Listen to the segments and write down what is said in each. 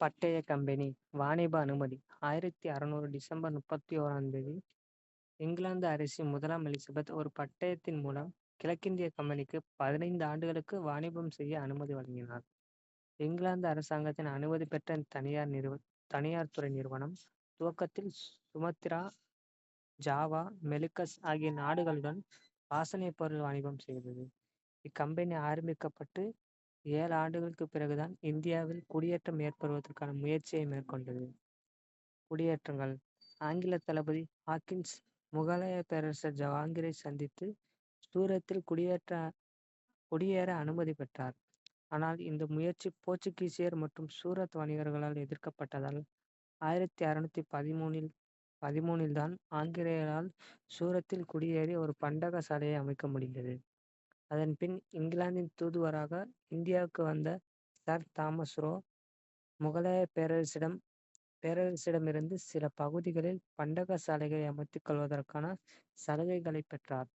பட்டய கம்பெனி வாணிப அனுமதி 1600 டிசம்பர் 31 இங்கிலாந்து அரசி முதலாம் எலிசபெத் ஒரு பட்டயத்தின் மூலம் கிழக்கிந்திய கம்பெனிக்கு 15 ஆண்டுகளுக்கு வாணிபம் செய்ய அனுமதி வழங்கினார். இங்கிலாந்து அரசாங்கத்தின் அனுமதி பெற்ற தனியார் துறை நிறுவனம் துவக்கத்தில் சுமத்ரா, ஜாவா, மெலுக்கஸ் ஆகிய நாடுகளுடன் வாசனை பொருள் வாணிபம் செய்தது. இக்கம்பெனி ஆரம்பிக்கப்பட்டு 7 ஆண்டுகளுக்கு பிறகுதான் இந்தியாவில் குடியேற்றம் ஏற்படுவதற்கான முயற்சியை மேற்கொண்டது. குடியேற்றங்கள். ஆங்கில தளபதி ஹாக்கின்ஸ் முகலாய பேரரசர் ஜஹாங்கீரை சந்தித்து சூரத்தில் குடியேற அனுமதி பெற்றார். ஆனால் இந்த முயற்சி போர்ச்சுகீசியர் மற்றும் சூரத் வணிகர்களால் எதிர்க்கப்பட்டதால் 1613 தான் ஆங்கிலேயரால் சூரத்தில் குடியேறி ஒரு பண்டக சாலையை அமைக்க முடிந்தது. அதன் பின் இங்கிலாந்தின் தூதுவராக இந்தியாவுக்கு வந்த சர் தாமஸ் ரோ முகலாய பேரரசிடமிருந்து சில பகுதிகளில் பண்டக சாலைகளை அமைத்துக் கொள்வதற்கான சலுகைகளை பெற்றார்.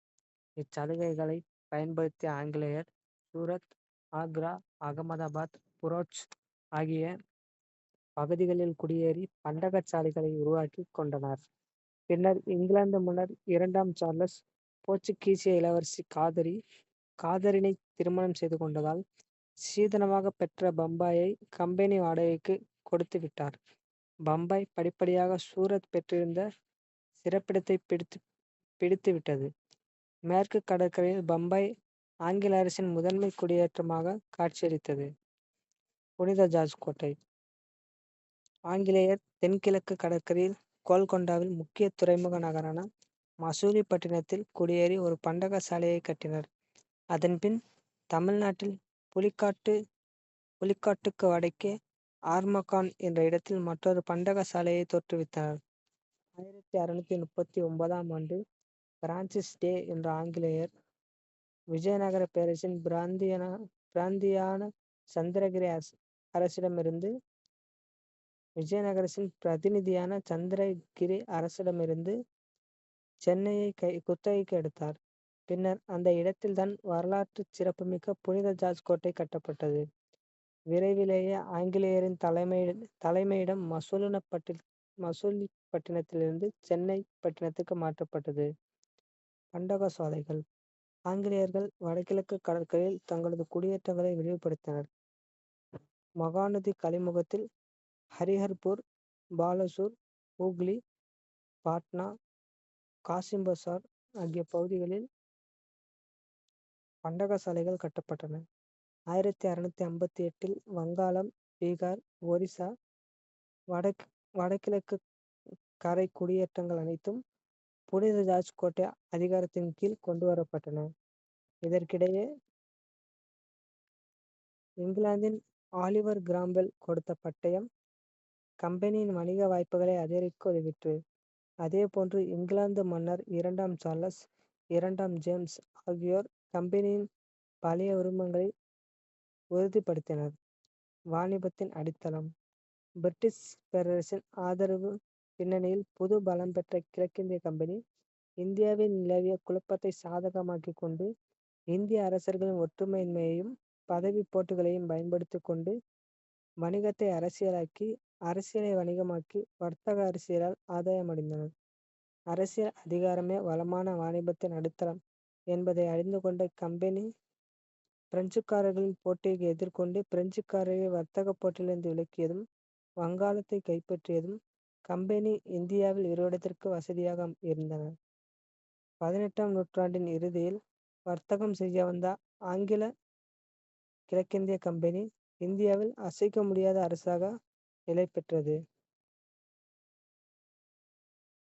இச்சலுகைகளை பயன்படுத்திய ஆங்கிலேயர் சூரத், ஆக்ரா, அகமதாபாத், புரோச் ஆகிய பகுதிகளில் குடியேறி பண்டக சாலைகளை உருவாக்கி கொண்டனர். பின்னர் இங்கிலாந்து மன்னர் 2ஆம் சார்லஸ் போர்ச்சுகீசிய இளவரசி காதரினை திருமணம் செய்து கொண்டதால் சீதனமாக பெற்ற பம்பாயை கம்பெனி வாடகைக்கு கொடுத்து விட்டார். பம்பாய் படிப்படியாக சூரத் பெற்றிருந்த சிறப்பிடத்தை பிடித்துவிட்டது. மேற்கு கடற்கரையில் பம்பாய் ஆங்கில அரசின் முதன்மை குடியேற்றமாக காட்சியளித்தது. புனித ஜார்ஜ் கோட்டை. ஆங்கிலேயர் தென்கிழக்கு கடற்கரையில் கோல்கொண்டாவில் முக்கிய துறைமுக நகரான மசூலிப்பட்டினத்தில் குடியேறி ஒரு பண்டக சாலையை கட்டினர். அதன்பின் தமிழ்நாட்டில் புலிக்காட்டுக்கு வடக்கே ஆர்மகான் என்ற இடத்தில் மற்றொரு பண்டக சாலையை தோற்றுவித்தனர். 1639ஆம் ஆண்டு பிரான்சிஸ் டே என்ற ஆங்கிலேயர் விஜயநகர பேரரசின் பிராந்தியான சந்திரகிரி அரசிடமிருந்து விஜயநகரத்தின் பிரதிநிதியான சந்திரகிரி அரசிடமிருந்து சென்னையை குத்தகைக்கு எடுத்தார். பின்னர் அந்த இடத்தில்தான் வரலாற்று சிறப்புமிக்க புனித ஜார்ஜ் கோட்டை கட்டப்பட்டது. விரைவிலேயே ஆங்கிலேயரின் தலைமையிடம் மசூலிப்பட்டினத்திலிருந்து சென்னை பட்டினத்துக்கு மாற்றப்பட்டது. பண்டக சாலைகள். ஆங்கிலேயர்கள் வடகிழக்கு கடற்கரையில் தங்களது குடியேற்றங்களை விரிவுபடுத்தினர். மகாநதி கழிமுகத்தில் ஹரிஹர்பூர், பாலசூர், ஹூக்ளி, பாட்னா, காசிம் பசார் ஆகிய பகுதிகளில் பண்டக சாலைகள் கட்டப்பட்டன. 1658 வங்காளம், பீகார், ஒரிசா, வடகிழக்கு கரை குடியேற்றங்கள் அனைத்தும் புனித ஜார்ஜ் கோட்டை அதிகாரத்தின் கீழ் கொண்டு வரப்பட்டன. இதற்கிடையே இங்கிலாந்தின் ஆலிவர் கிராம்பெல் கொடுத்த பட்டயம் கம்பெனியின் வணிக வாய்ப்புகளை அதிகரிக்க உதவிற்று. அதேபோன்று இங்கிலாந்து மன்னர் 2ஆம் சார்லஸ், 2ஆம் ஜேம்ஸ் ஆகியோர் கம்பெனியின் பழைய உரிமங்களை உறுதிப்படுத்தினர். வாணிபத்தின் அடித்தளம். பிரிட்டிஷ் பேரரசின் ஆதரவு பின்னணியில் புது பலம் பெற்ற கிழக்கிந்திய கம்பெனி இந்தியாவில் நிலவிய குழப்பத்தை சாதகமாக்கி கொண்டு இந்திய அரசர்களின் ஒற்றுமையின்மையையும் பதவி போட்டிகளையும் பயன்படுத்தி கொண்டு வணிகத்தை அரசியலாக்கி, அரசியலை வணிகமாக்கி வர்த்தக அரசியலால் ஆதாயமடைந்தனர். அரசியல் அதிகாரமே வளமான வாணிபத்தின் அடித்தளம் என்பதை அறிந்து கொண்ட கம்பெனி பிரெஞ்சுக்காரர்களின் போட்டியை எதிர்கொண்டு பிரெஞ்சுக்காரரை வர்த்தக போட்டியிலிருந்து விலக்கியதும் வங்காளத்தை கைப்பற்றியதும் கம்பெனி இந்தியாவில் இருவதற்கு வசதியாக இருந்தன. 18ஆம் நூற்றாண்டின் இறுதியில் வர்த்தகம் செய்ய வந்த ஆங்கில கிழக்கிந்திய கம்பெனி இந்தியாவில் அசைக்க முடியாத அரசாக நிலை பெற்றது.